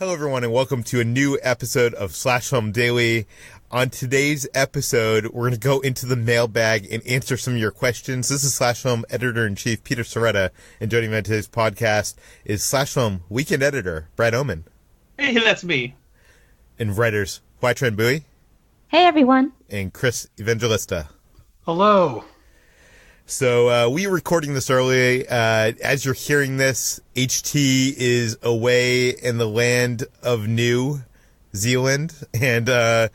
Hello, everyone, and welcome to a new episode of Slash Film Daily. On today's episode, we're going to go into the mailbag and answer some of your questions. This is Slash Film Editor-in-Chief Peter Sciretta, and joining me on today's podcast is Slash Film Weekend Editor Brad Oman. Hey, that's me. And writers Hoai-Tran Hey, everyone. and Chris Evangelista. Hello. So we were recording this early. As you're hearing this, HT is away in the land of New Zealand, and so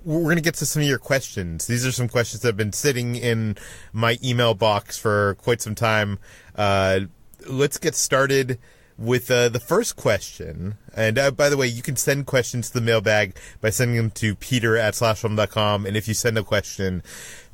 we're gonna get to some of your questions. These are some questions that have been sitting in my email box for quite some time. Let's get started with the first question. And by the way, you can send questions to the mailbag by sending them to peter@slashfilm.com. And if you send a question,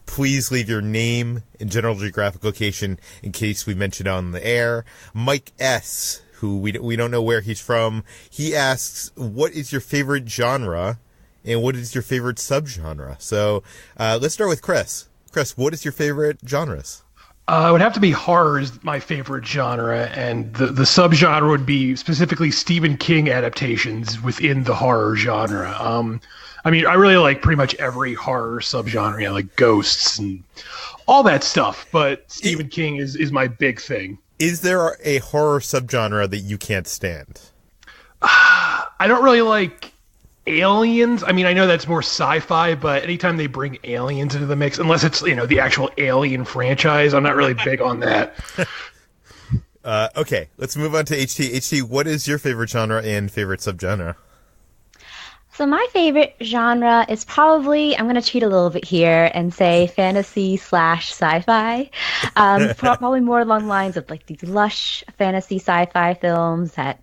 please leave your name and general geographic location in case we mention it on the air. Mike S., who we don't know where he's from, he asks, what is your favorite genre and what is your favorite subgenre? So let's start with Chris. Chris, what is your favorite genres? It would have to be horror is my favorite genre, and the subgenre would be specifically Stephen King adaptations within the horror genre. I really like pretty much every horror subgenre, like ghosts and all that stuff, but Stephen King is my big thing. Is there a horror subgenre that you can't stand? I don't really like aliens. I know that's more sci-fi, but anytime they bring aliens into the mix, unless it's, the actual Alien franchise, I'm not really big on that. Okay, let's move on to HT. HT, what is your favorite genre and favorite subgenre? So my favorite genre is probably, I'm going to cheat a little bit here and say fantasy/sci-fi. Probably more along the lines of like these lush fantasy sci-fi films that,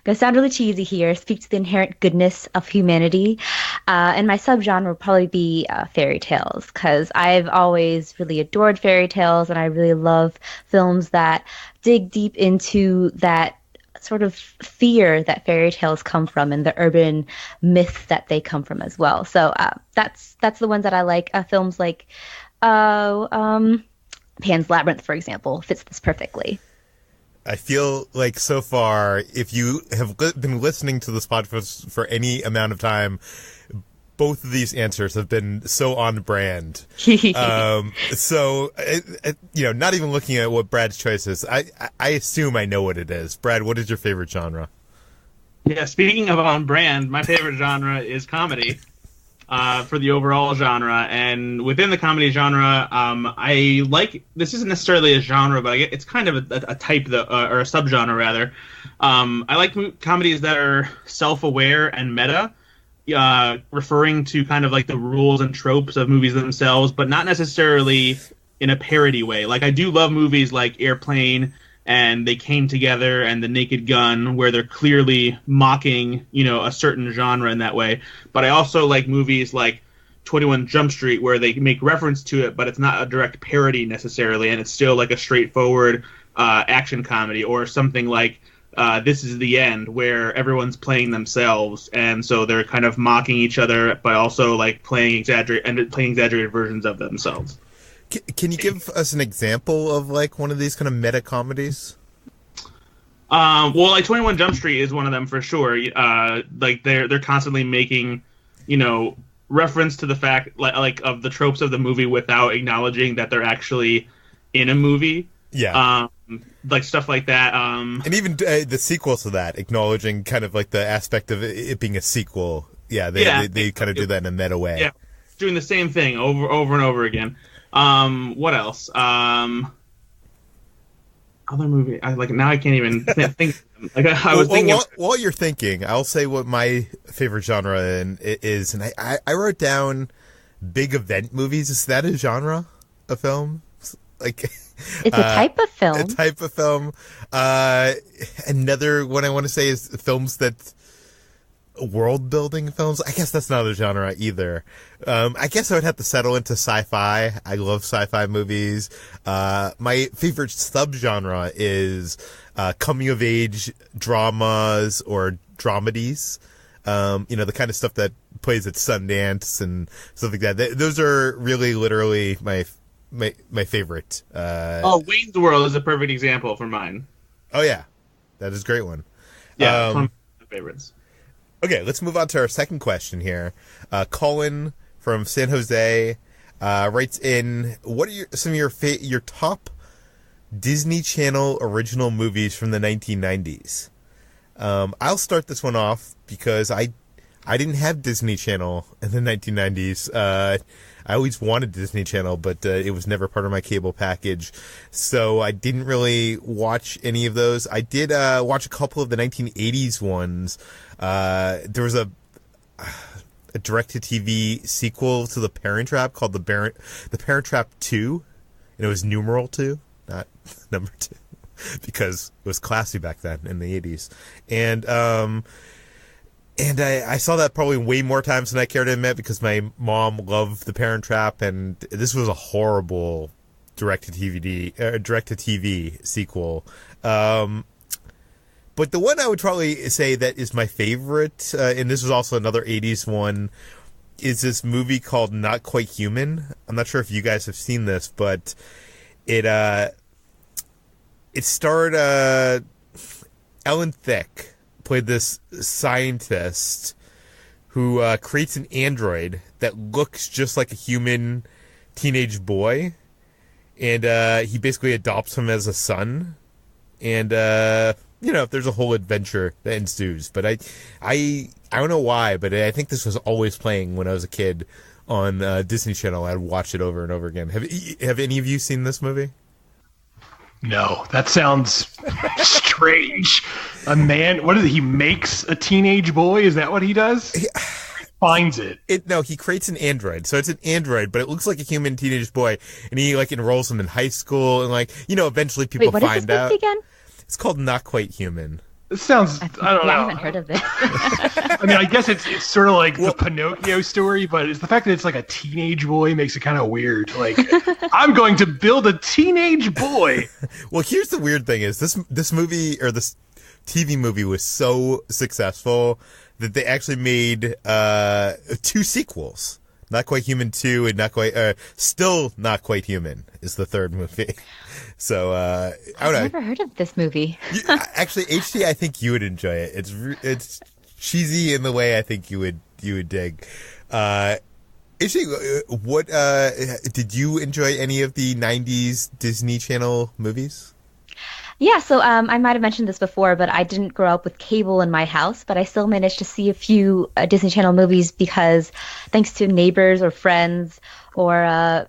going to sound really cheesy here, speak to the inherent goodness of humanity. And my subgenre would probably be fairy tales, because I've always really adored fairy tales, and I really love films that dig deep into that sort of fear that fairy tales come from and the urban myths that they come from as well. So that's the ones that I like. Films like Pan's Labyrinth, for example, fits this perfectly. I feel like so far, if you have been listening to this podcast for any amount of time, both of these answers have been so on brand. So, not even looking at what Brad's choice is, I assume I know what it is. Brad, what is your favorite genre? Yeah, speaking of on brand, my favorite genre is comedy for the overall genre. And within the comedy genre, I like, this isn't necessarily a genre, but it's kind of a type, or a subgenre rather. I like comedies that are self-aware and meta. Referring to kind of like the rules and tropes of movies themselves, but not necessarily in a parody way. Like, I do love movies like Airplane and They Came Together and The Naked Gun, where they're clearly mocking, a certain genre in that way. But I also like movies like 21 Jump Street, where they make reference to it, but it's not a direct parody necessarily, and it's still like a straightforward action comedy, or something like This Is the End, where everyone's playing themselves, and so they're kind of mocking each other, but also like playing exaggerated versions of themselves. Can you give us an example of like one of these kind of meta comedies? Well, like 21 Jump Street is one of them for sure. Like they're constantly making, reference to the fact like of the tropes of the movie without acknowledging that they're actually in a movie. Yeah. Like stuff like that. And even the sequel to that, acknowledging kind of like the aspect of it being a sequel. Yeah, they kind of do that in a meta way. Yeah, doing the same thing over and over again. What else? Other movie. Now I can't even think. Like I was thinking. While you're thinking, I'll say what my favorite genre is, and I wrote down big event movies. Is that a genre of film? Like. It's a type of film. A type of film. Another one I want to say is films that world-building films. I guess that's not a genre either. I guess I would have to settle into sci-fi. I love sci-fi movies. My favorite subgenre is coming-of-age dramas or dramedies. The kind of stuff that plays at Sundance and stuff like that. Those are really, literally my favorite. Wayne's World is a perfect example for mine. Oh yeah, that is a great one. Yeah, it's one of my favorites. Okay, let's move on to our second question here. Kolin from San Jose writes in, what are some of your top Disney Channel original movies from the 1990s? I'll start this one off because I didn't have Disney Channel in the 1990s. I always wanted Disney Channel, but it was never part of my cable package, so I didn't really watch any of those. I did watch a couple of the 1980s ones. There was a direct-to-TV sequel to The Parent Trap called The Parent Trap 2, and it was numeral 2, not number 2, because it was classy back then in the 80s. And I saw that probably way more times than I care to admit because my mom loved The Parent Trap, and this was a horrible direct-to-TV sequel. But the one I would probably say that is my favorite, and this was also another 80s one, is this movie called Not Quite Human. I'm not sure if you guys have seen this, but it starred Ellen Thicke. Played this scientist who creates an android that looks just like a human teenage boy, and he basically adopts him as a son, and there's a whole adventure that ensues. But I don't know why, but I think this was always playing when I was a kid on Disney Channel. I'd watch it over and over again. Have any of you seen this movie? No, that sounds strange. A man, what is it? He makes a teenage boy? Is that what he does? He finds it. No, he creates an android. So it's an android, but it looks like a human teenage boy, and he enrolls him in high school, and eventually people Wait, find out. Movie again? It's called Not Quite Human. It sounds, I don't know. I haven't heard of this. I mean, I guess it's sort of like the Pinocchio story, but it's the fact that it's like a teenage boy makes it kind of weird. Like, I'm going to build a teenage boy. Well, here's the weird thing is this movie, or this TV movie, was so successful that they actually made 2 sequels. Not Quite Human 2 and Still Not Quite Human is the third movie. So, I don't know. I've never heard of this movie. Actually, HT, I think you would enjoy it. It's cheesy in the way I think you would dig. HT, what did you enjoy any of the 90s Disney Channel movies? Yeah, so I might have mentioned this before, but I didn't grow up with cable in my house, but I still managed to see a few Disney Channel movies because thanks to neighbors or friends or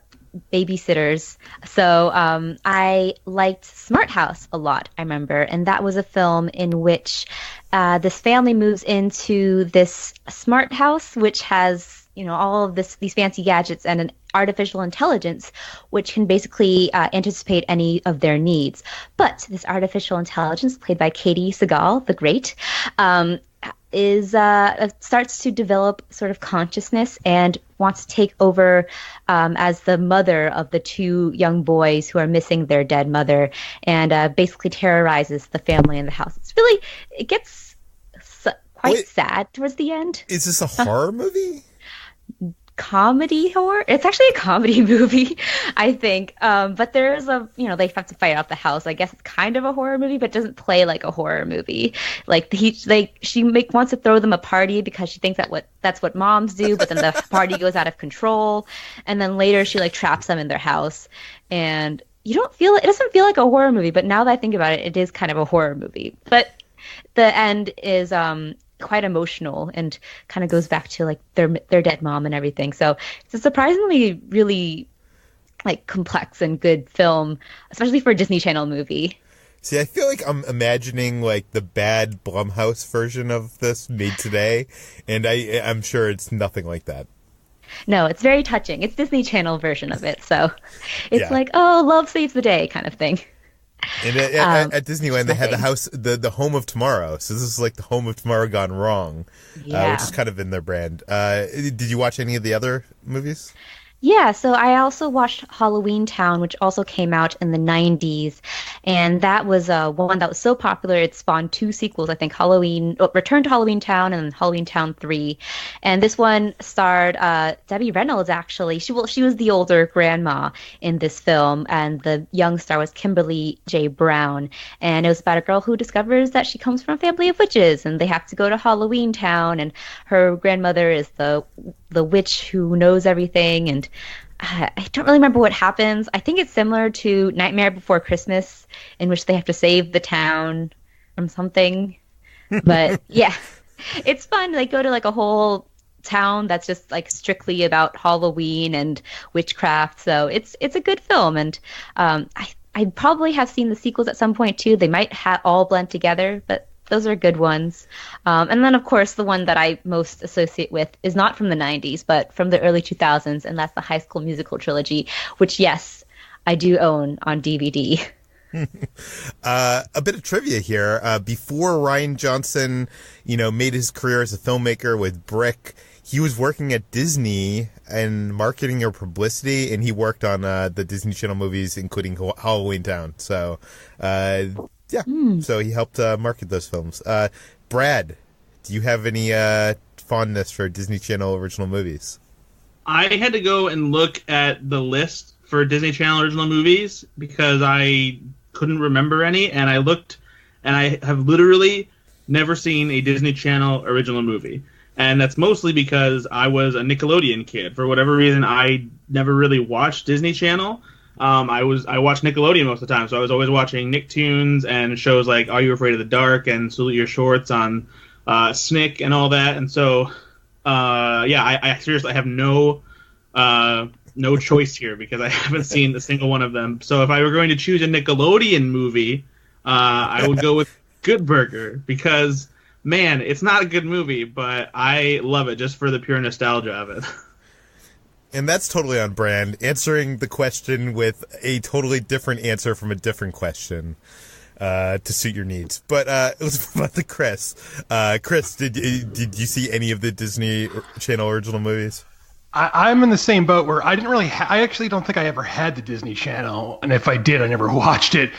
babysitters. So I liked Smart House a lot, I remember, and that was a film in which this family moves into this smart house, which has all of these fancy gadgets and an artificial intelligence, which can basically anticipate any of their needs. But this artificial intelligence, played by Katie Sagal, the great, starts to develop sort of consciousness and wants to take over as the mother of the 2 young boys who are missing their dead mother, and basically terrorizes the family in the house. It gets quite sad towards the end. Is this a horror movie? Comedy horror. It's actually a comedy movie, I think. But there's they have to fight out the house. I guess it's kind of a horror movie, but it doesn't play like a horror movie. She wants to throw them a party because she thinks that's what moms do. But then the party goes out of control, and then later she traps them in their house, and it doesn't feel like a horror movie. But now that I think about it, it is kind of a horror movie. But the end is quite emotional and kind of goes back to their dead mom and everything. So it's a surprisingly really complex and good film, especially for a Disney Channel movie. See, I feel like I'm imagining the bad Blumhouse version of this made today, and I'm sure it's nothing like that. No, it's very touching. It's Disney Channel version of it, so it's love saves the day kind of thing. And at Disneyland, they had the house, the Home of Tomorrow. So this is the Home of Tomorrow gone wrong, which is kind of in their brand. Did you watch any of the other movies? Yeah, so I also watched Halloween Town, which also came out in the 90s. And that was one that was so popular, it spawned two sequels, I think Return to Halloween Town and Halloween Town 3. And this one starred Debbie Reynolds, actually. She was the older grandma in this film, and the young star was Kimberly J. Brown. And it was about a girl who discovers that she comes from a family of witches, and they have to go to Halloween Town, and her grandmother is the witch who knows everything, and I don't really remember what happens. I think it's similar to Nightmare Before Christmas, in which they have to save the town from something. But yeah, it's fun. They go to like a whole town that's just like strictly about Halloween and witchcraft. So it's a good film, and I probably have seen the sequels at some point too. They might all blend together, but those are good ones. And then, of course, the one that I most associate with is not from the 90s, but from the early 2000s, and that's the High School Musical trilogy, which, yes, I do own on DVD. A bit of trivia here. Before Rian Johnson, made his career as a filmmaker with Brick, he was working at Disney in marketing or publicity, and he worked on the Disney Channel movies, including Halloween Town. So, yeah, so he helped market those films. Brad, do you have any fondness for Disney Channel original movies? I had to go and look at the list for Disney Channel original movies because I couldn't remember any, and I looked, and I have literally never seen a Disney Channel original movie. And that's mostly because I was a Nickelodeon kid. For whatever reason, I never really watched Disney Channel. I watched Nickelodeon most of the time, so I was always watching Nicktoons and shows like Are You Afraid of the Dark and Salute Your Shorts on Snick and all that. And so, I seriously have no choice here because I haven't seen a single one of them. So if I were going to choose a Nickelodeon movie, I would go with Good Burger because, man, it's not a good movie, but I love it just for the pure nostalgia of it. And that's totally on brand, answering the question with a totally different answer from a different question to suit your needs. But let's move on to Chris. Chris, did you see any of the Disney Channel original movies? I'm in the same boat where I didn't really. I actually don't think I ever had the Disney Channel, and if I did, I never watched it.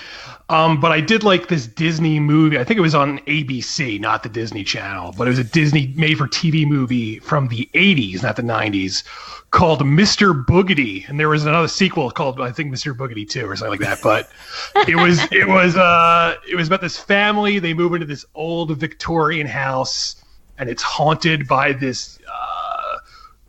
But I did like this Disney movie. I think it was on ABC, not the Disney Channel, but it was a Disney made-for-TV movie from the 80s, not the 90s, called Mr. Boogedy. And there was another sequel called, I think, Mr. Boogedy 2 or something like that. But it was about this family. They move into this old Victorian house, and it's haunted by this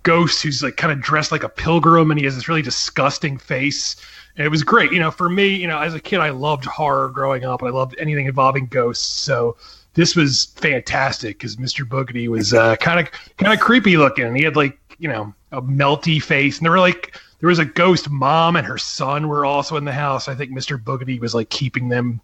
ghost who's like kind of dressed like a pilgrim, and he has this really disgusting face. And it was great. For me, as a kid, I loved horror growing up. I loved anything involving ghosts. So this was fantastic because Mr. Boogedy was kind of creepy looking. He had like, a melty face. And there was a ghost mom and her son were also in the house. I think Mr. Boogedy was like keeping them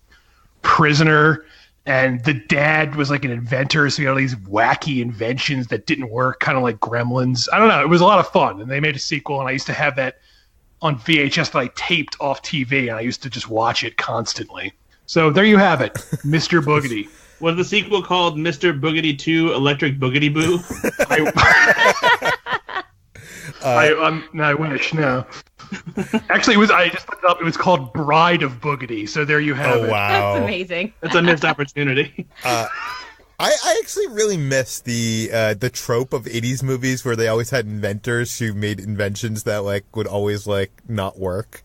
prisoner. And the dad was like an inventor. So he had all these wacky inventions that didn't work, kind of like Gremlins. I don't know. It was a lot of fun. And they made a sequel. And I used to have that on VHS that I taped off TV, and I used to just watch it constantly. So there you have it, Mr. Boogedy. Was the sequel called Mr. Boogedy 2 Electric Boogedy Boo? I wish, no. Actually, I just looked it up. It was called Bride of Boogedy. So there you have it. Wow. That's amazing. That's a missed opportunity. I actually really miss the trope of 80s movies where they always had inventors who made inventions that like would always like not work.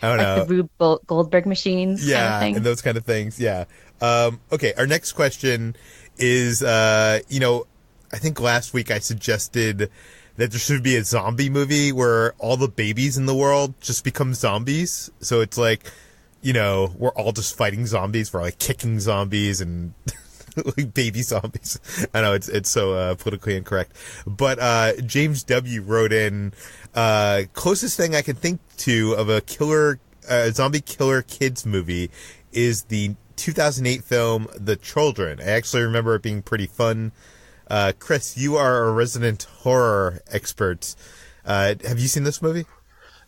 I don't know. Like the Rube Goldberg machines. Yeah, kind of thing. and those kind of things. Yeah. Okay, our next question is, I think last week I suggested that there should be a zombie movie where all the babies in the world just become zombies. So it's like, we're all just fighting zombies. We're like kicking zombies and like baby zombies. I know it's so politically incorrect. But James W. wrote in, closest thing I can think to of a zombie killer kids movie is the 2008 film The Children. I actually remember it being pretty fun. Chris, you are a resident horror expert. Have you seen this movie?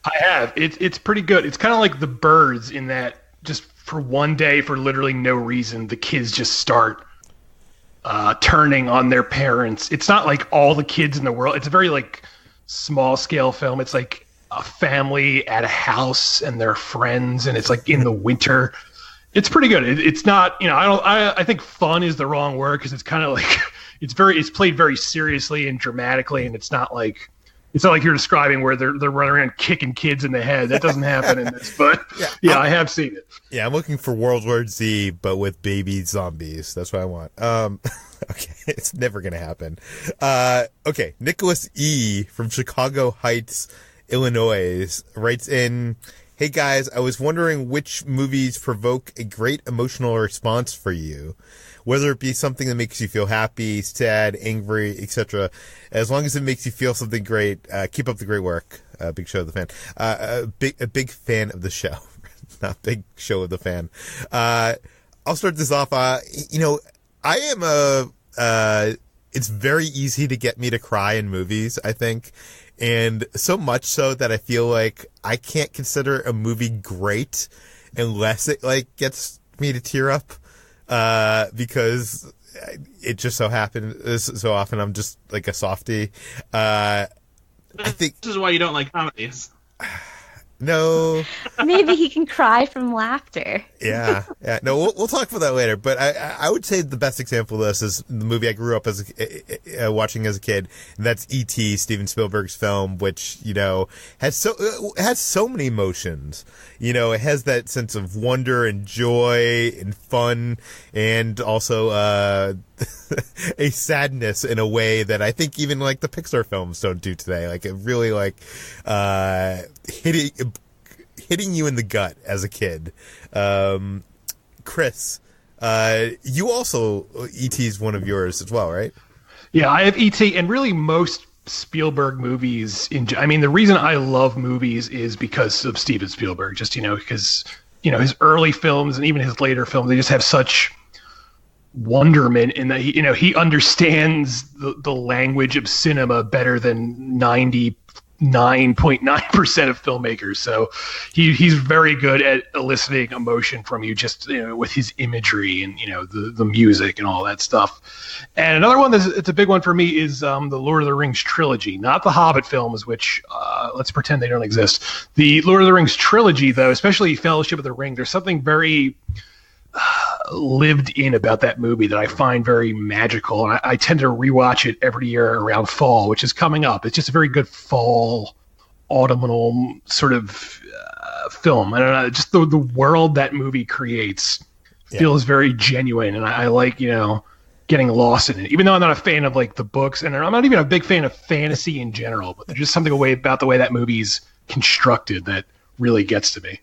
I have. It's pretty good. It's kind of like The Birds in that just for one day, for literally no reason, the kids just start turning on their parents. It's not like all the kids in the world. It's a very like small scale film. It's like a family at a house and they're friends, and it's like in the winter. It's pretty good. It's not, I think fun is the wrong word, because it's kind of like it's played very seriously and dramatically, and it's not like you're describing where they're running around kicking kids in the head. That doesn't happen in this, but yeah, I have seen it. Yeah, I'm looking for World War Z, but with baby zombies. That's what I want. Okay, it's never gonna happen. Okay, Nicholas E. from Chicago Heights, Illinois, writes in, "Hey guys, I was wondering which movies provoke a great emotional response for you, whether it be something that makes you feel happy, sad, angry, etc. As long as it makes you feel something great, keep up the great work." Big show of the fan. A big fan of the show, not big show of the fan. I'll start this off. I am it's very easy to get me to cry in movies, I think. And so much so that I feel like I can't consider a movie great unless it like gets me to tear up, because it just so happens so often I'm just like a softie. I think this is why you don't like comedies. No. Maybe he can cry from laughter. Yeah. No, we'll talk about that later. But I would say the best example of this is the movie I grew up as watching as a kid, and that's E.T., Steven Spielberg's film, which has so many emotions. It has that sense of wonder and joy and fun, and also a sadness in a way that I think even like the Pixar films don't do today. Like it really hitting you in the gut as a kid. Chris, you also, E.T.'s one of yours as well, right? Yeah, I have E.T. and really most Spielberg movies. The reason I love movies is because of Steven Spielberg. Just because his early films and even his later films, they just have such wonderment in that he understands the language of cinema better than 99.9% of filmmakers. So he's very good at eliciting emotion from you, just with his imagery and the music and all that stuff. And another one it's a big one for me is the Lord of the Rings trilogy, not the Hobbit films, which let's pretend they don't exist. The Lord of the Rings trilogy, though, especially Fellowship of the Ring, there's something very lived in about that movie that I find very magical, and I tend to rewatch it every year around fall, which is coming up. It's just a very good fall, autumnal sort of film. I don't know, just the world that movie creates feels very genuine, and I like getting lost in it. Even though I'm not a fan of like the books, and I'm not even a big fan of fantasy in general, but there's just something about the way that movie's constructed that really gets to me.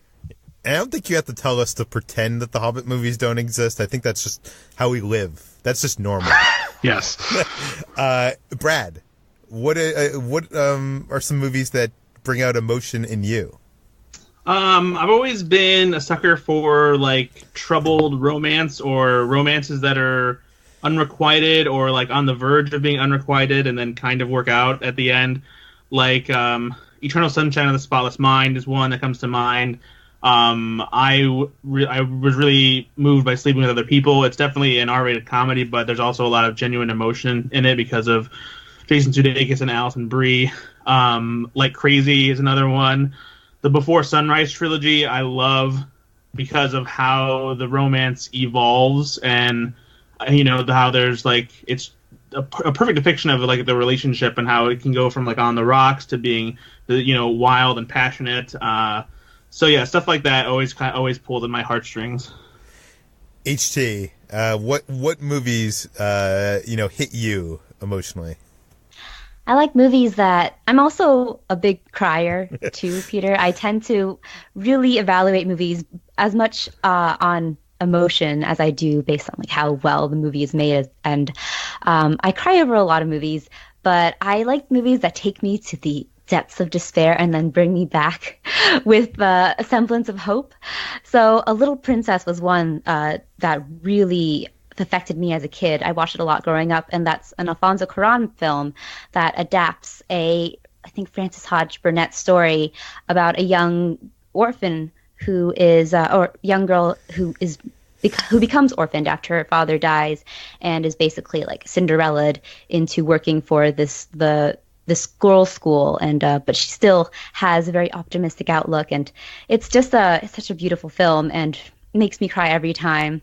And I don't think you have to tell us to pretend that the Hobbit movies don't exist. I think that's just how we live. That's just normal. Yes. Brad, what are some movies that bring out emotion in you? I've always been a sucker for like troubled romance or romances that are unrequited or like on the verge of being unrequited and then kind of work out at the end. Like Eternal Sunshine of the Spotless Mind is one that comes to mind. I was really moved by Sleeping with Other People. It's definitely an R-rated comedy, but there's also a lot of genuine emotion in it because of Jason Sudeikis and Alison Brie. Like Crazy is another one. The Before Sunrise trilogy I love because of how the romance evolves and how there's like it's a perfect depiction of like the relationship and how it can go from like on the rocks to being wild and passionate. So yeah, stuff like that always pulled in my heartstrings. HT, what movies hit you emotionally? I like movies that I'm also a big crier too, Peter. I tend to really evaluate movies as much on emotion as I do based on like how well the movie is made, and I cry over a lot of movies, but I like movies that take me to the depths of despair and then bring me back with a semblance of hope. So A Little Princess was one that really affected me as a kid. I watched it a lot growing up, and that's an Alfonso Cuarón film that adapts I think Frances Hodge Burnett story about a young orphan who is or young girl who becomes orphaned after her father dies and is basically like Cinderellaed into working for the this girls' school, and but she still has a very optimistic outlook, and it's just it's such a beautiful film and makes me cry every time.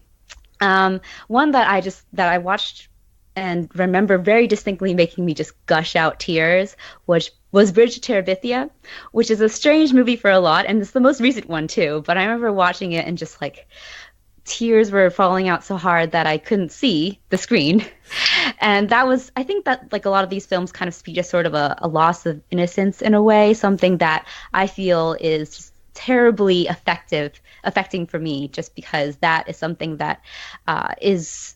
One that I watched and remember very distinctly making me just gush out tears, which was Bridge to Terabithia, which is a strange movie for a lot, and it's the most recent one too. But I remember watching it and just like tears were falling out so hard that I couldn't see the screen. And I think that like a lot of these films kind of speak just sort of a loss of innocence in a way, something that I feel is just terribly affecting for me, just because that is something that is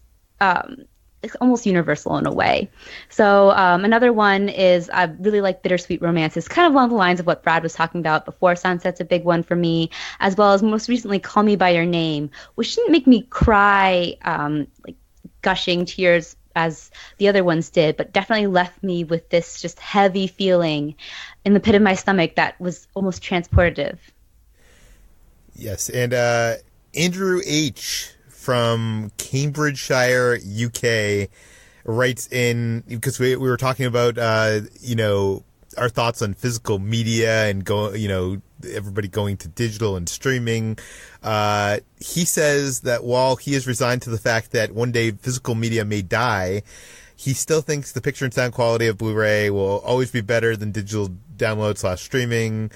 it's almost universal in a way. So another one is I really like Bittersweet Romance. It's kind of along the lines of what Brad was talking about before. Sunset's a big one for me, as well as most recently Call Me By Your Name, which didn't make me cry like gushing tears as the other ones did, but definitely left me with this just heavy feeling in the pit of my stomach that was almost transportative. Yes, and Andrew H. from Cambridgeshire, UK, writes in, because we were talking about, our thoughts on physical media and everybody going to digital and streaming. He says that while he is resigned to the fact that one day physical media may die, he still thinks the picture and sound quality of Blu-ray will always be better than digital download/streaming.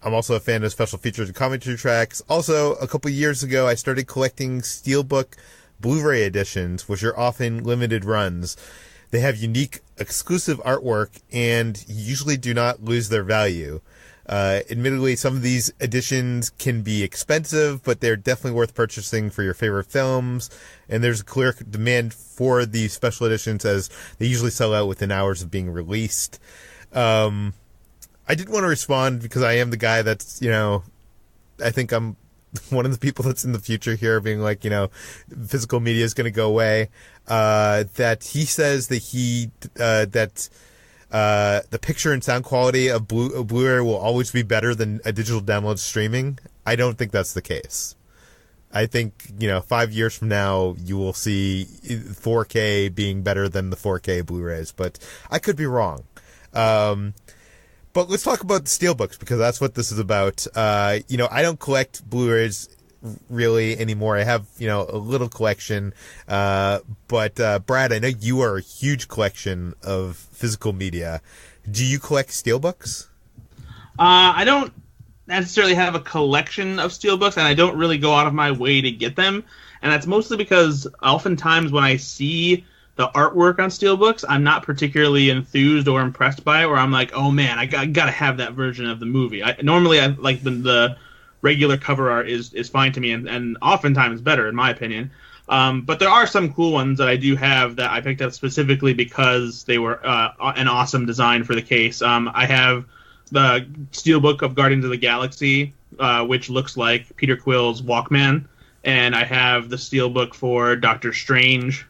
I'm also a fan of special features and commentary tracks. Also, a couple years ago, I started collecting Steelbook Blu-ray editions, which are often limited runs. They have unique, exclusive artwork and usually do not lose their value. Admittedly, some of these editions can be expensive, but they're definitely worth purchasing for your favorite films. And there's a clear demand for these special editions, as they usually sell out within hours of being released. I did want to respond because I am the guy that's, I think I'm one of the people that's in the future here being like, physical media is going to go away. That he says that the picture and sound quality of Blu-ray will always be better than a digital download streaming. I don't think that's the case. I think, 5 years from now, you will see 4K being better than the 4K Blu-rays, but I could be wrong. But let's talk about the Steelbooks, because that's what this is about. I don't collect Blu-rays really anymore. I have, a little collection. But Brad, I know you are a huge collection of physical media. Do you collect Steelbooks? I don't necessarily have a collection of Steelbooks, and I don't really go out of my way to get them. And that's mostly because oftentimes when I see the artwork on Steelbooks, I'm not particularly enthused or impressed by it, or I'm like, oh man, I gotta have that version of the movie. Normally, I like the regular cover art is fine to me, and oftentimes better, in my opinion. But there are some cool ones that I do have that I picked up specifically because they were an awesome design for the case. I have the Steelbook of Guardians of the Galaxy, which looks like Peter Quill's Walkman, and I have the Steelbook for Doctor Strange,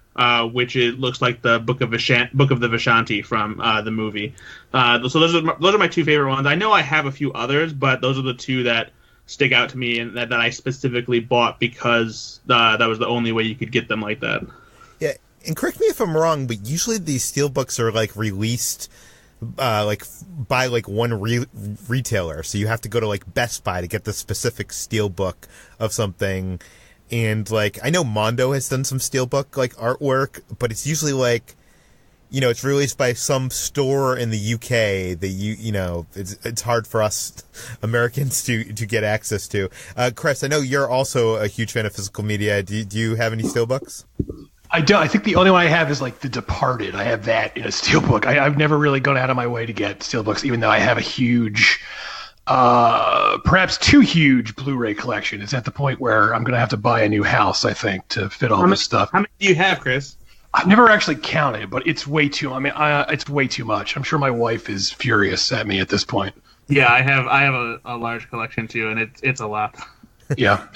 which looks like the Book of the Vishanti from the movie. So those are my two favorite ones. I know I have a few others, but those are the two that stick out to me and that I specifically bought because that was the only way you could get them like that. Yeah, and correct me if I'm wrong, but usually these Steelbooks are like released by one retailer, so you have to go to Best Buy to get the specific Steelbook of something. And I know Mondo has done some Steelbook artwork, but it's usually it's released by some store in the UK that it's hard for us Americans to get access to. Chris, I know you're also a huge fan of physical media. Do you have any Steelbooks? I don't. I think the only one I have is The Departed. I have that in a Steelbook. I've never really gone out of my way to get Steelbooks, even though I have a huge, perhaps too huge Blu-ray collection. It's at the point where I'm going to have to buy a new house, I think, to fit all this stuff. How many do you have, Chris? I've never actually counted, but it's way too. It's way too much. I'm sure my wife is furious at me at this point. Yeah, I have a large collection too, and it's a lot. Yeah.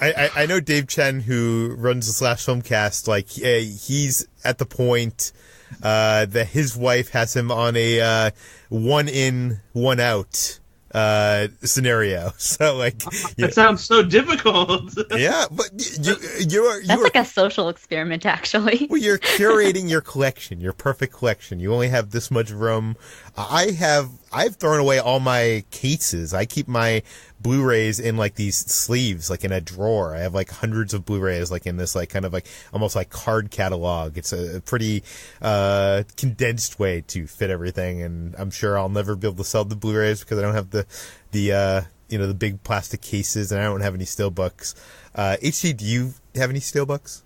I know Dave Chen, who runs the Slash Filmcast, he's at the point that his wife has him on a one in, one out scenario. So like that sounds so difficult. Yeah, but you're That's like a social experiment, actually. well, you're curating your collection, your perfect collection. You only have this much room. I've thrown away all my cases. I keep my Blu-rays in like these sleeves, like in a drawer. I have like hundreds of Blu-rays, like in this like kind of like almost like card catalog. It's a pretty condensed way to fit everything, and I'm sure I'll never be able to sell the Blu-rays because I don't have the the big plastic cases, and I don't have any steelbooks. HT, do you have any steelbooks?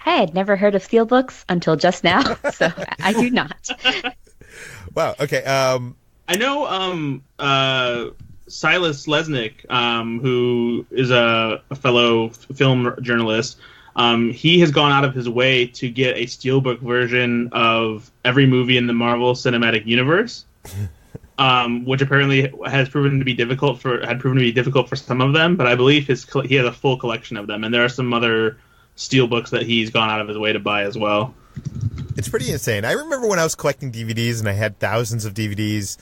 I had never heard of Steelbooks until just now, so I do not. Wow. Okay. I know Silas Lesnick, who is a fellow film journalist. He has gone out of his way to get a steelbook version of every movie in the Marvel Cinematic Universe, which apparently had proven to be difficult for some of them. But I believe he has a full collection of them, and there are some other steelbooks that he's gone out of his way to buy as well. It's pretty insane. I remember when I was collecting DVDs and I had thousands of DVDs.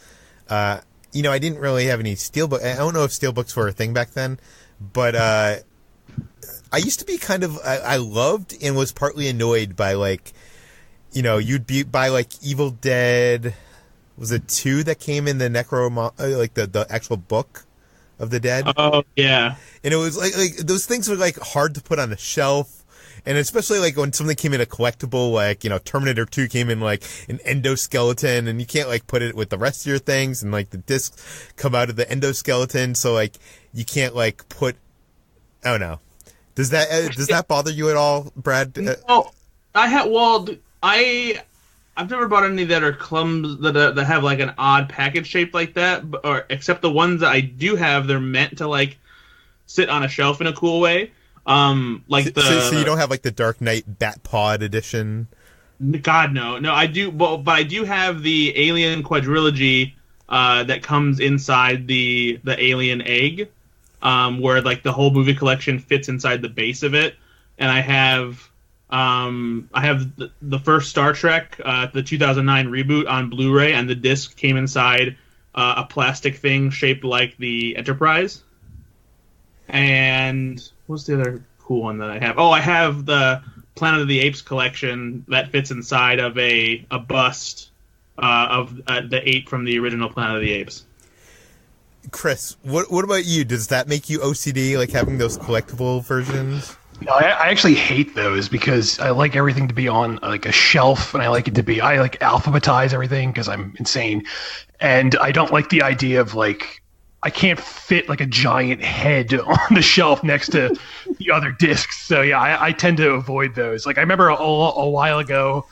I didn't really have any steelbook. I don't know if steelbooks were a thing back then, but I used to be kind of. I loved and was partly annoyed by like, you'd buy like Evil Dead. Was it 2 that came in the like the actual book of the Dead? Oh yeah, and it was like those things were like hard to put on a shelf. And especially like when something came in a collectible, like, Terminator 2 came in like an endoskeleton, and you can't like put it with the rest of your things, and like the discs come out of the endoskeleton, so like you can't like put. I don't know. Does that bother you at all, Brad? No, I've never bought any that are that have like an odd package shape like that, or except the ones that I do have, they're meant to like sit on a shelf in a cool way. So you don't have like the Dark Knight Bat Pod edition? God, no. I do, but I do have the Alien quadrilogy that comes inside the Alien egg, where like the whole movie collection fits inside the base of it, and I have the first Star Trek, the 2009 reboot on Blu-ray, and the disc came inside a plastic thing shaped like the Enterprise. And what's the other cool one that I have? Oh, I have the Planet of the Apes collection that fits inside of a bust of the ape from the original Planet of the Apes. Chris, what about you? Does that make you OCD, like having those collectible versions? No, I actually hate those because I like everything to be on like a shelf, and I like alphabetize everything because I'm insane, and I don't like the idea of like. I can't fit like a giant head on the shelf next to the other discs. So yeah, I tend to avoid those. Like I remember a while ago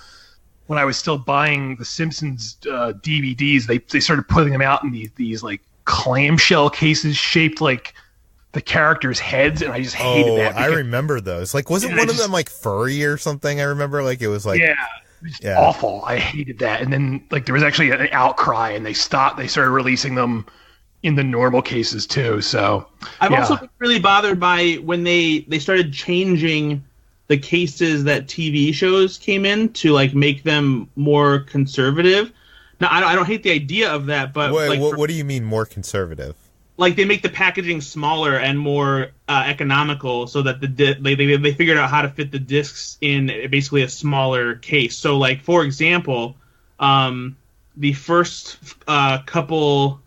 when I was still buying the Simpsons DVDs, they started putting them out in these like clamshell cases shaped like the characters' heads, and I just hated that. I remember those. Like, wasn't one of them like furry or something? I remember like it was like awful. I hated that. And then like there was actually an outcry, and they started releasing them in the normal cases too. So I've also been really bothered by when they started changing the cases that TV shows came in to like make them more conservative. Now I don't hate the idea of that, but what do you mean more conservative? Like they make the packaging smaller and more economical, so that they figured out how to fit the discs in basically a smaller case. So like for example, the first couple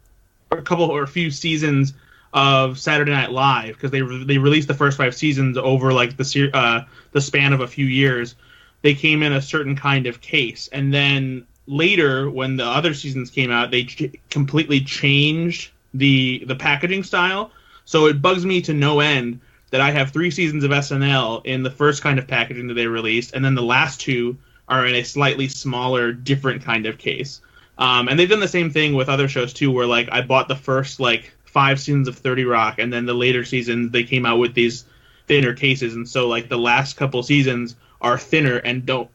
or few seasons of Saturday Night Live, because they released the first 5 seasons over like the span of a few years. They came in a certain kind of case, and then later when the other seasons came out, they completely changed the packaging style. So it bugs me to no end that I have 3 seasons of SNL in the first kind of packaging that they released, and then the last 2 are in a slightly smaller, different kind of case. And they've done the same thing with other shows too, where like I bought the first like 5 seasons of 30 Rock, and then the later seasons they came out with these thinner cases, and so like the last couple seasons are thinner and it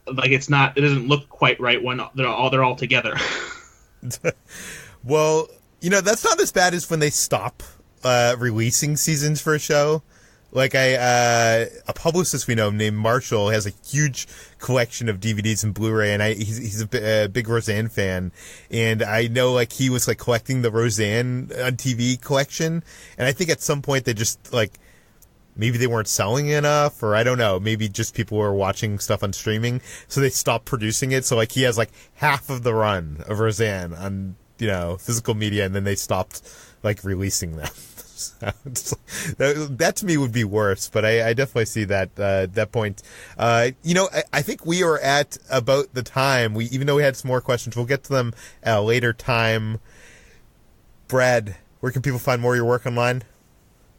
doesn't look quite right when they're all together. Well, that's not as bad as when they stop releasing seasons for a show. Like a publicist we know named Marshall has a huge collection of DVDs and Blu-ray, and he's a big Roseanne fan, and I know like he was like collecting the Roseanne on TV collection, and I think at some point they just like maybe they weren't selling enough, or I don't know, maybe just people were watching stuff on streaming, so they stopped producing it. So like he has like half of the run of Roseanne on physical media, and then they stopped like releasing them. That to me would be worse, but I definitely see that point. I think we are at about the time. Even though we had some more questions, we'll get to them at a later time. Brad, where can people find more of your work online?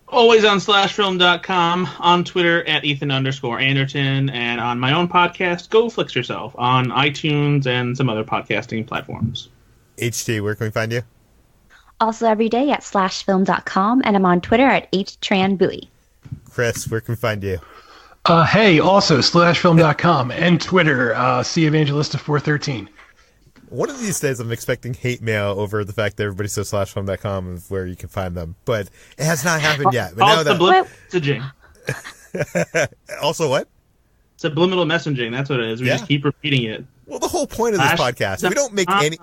Always on slashfilm.com, on Twitter at Ethan_Anderton, and on my own podcast, Go Flix Yourself, on iTunes and some other podcasting platforms. HT, where can we find you? Also every day at slashfilm.com, and I'm on Twitter at HTranBuoy. Chris, where can we find you? Hey, also slashfilm.com and Twitter, see Evangelista 413. One of these days I'm expecting hate mail over the fact that everybody says slashfilm.com is where you can find them, but it has not happened yet. But now subliminal messaging. Also what? Subliminal messaging, that's what it is. We just keep repeating it. Well, the whole point of this podcast, we don't make any...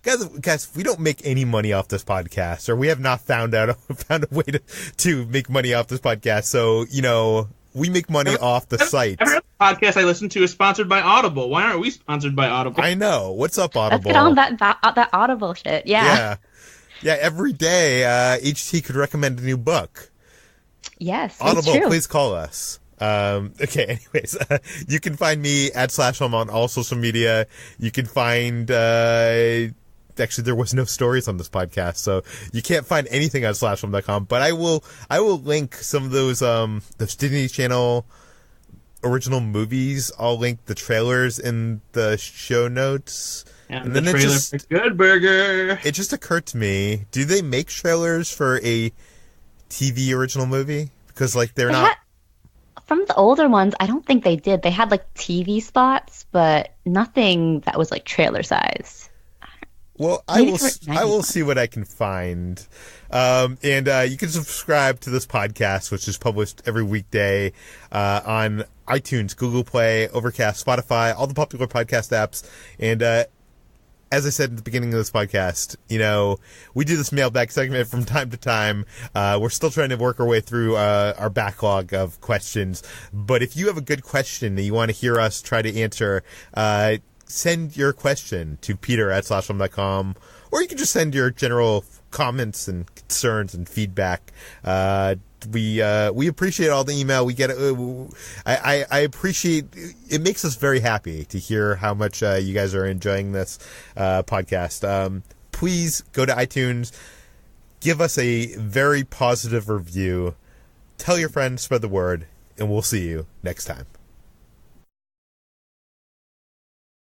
Guys, we don't make any money off this podcast, or we have not found a way to make money off this podcast. So, we make money off the site. Every podcast I listen to is sponsored by Audible. Why aren't we sponsored by Audible? I know. What's up, Audible? Let's get on that Audible shit. Yeah. Yeah, every day, HT could recommend a new book. Yes, Audible, true. please call us. Okay, anyways, you can find me at @slashfilm on all social media. You can find, actually there was no stories on this podcast, so you can't find anything on slashfilm.com, but I will link some of those Disney Channel original movies. I'll link the trailers in the show notes. And then the trailer for Good Burger. It just occurred to me, do they make trailers for a TV original movie? Because like they're not... From the older ones, I don't think they did. They had like TV spots, but nothing that was like trailer size. Well, I will see what I can find. And you can subscribe to this podcast, which is published every weekday on iTunes, Google Play, Overcast, Spotify, all the popular podcast apps. And as I said at the beginning of this podcast, we do this mailbag segment from time to time. We're still trying to work our way through our backlog of questions. But if you have a good question that you want to hear us try to answer, send your question to peter@slashfilm.com, or you can just send your general comments and concerns and feedback. We appreciate all the email we get. I appreciate it. Makes us very happy to hear how much you guys are enjoying this podcast. Please go to iTunes, give us a very positive review, tell your friends, spread the word, and we'll see you next time.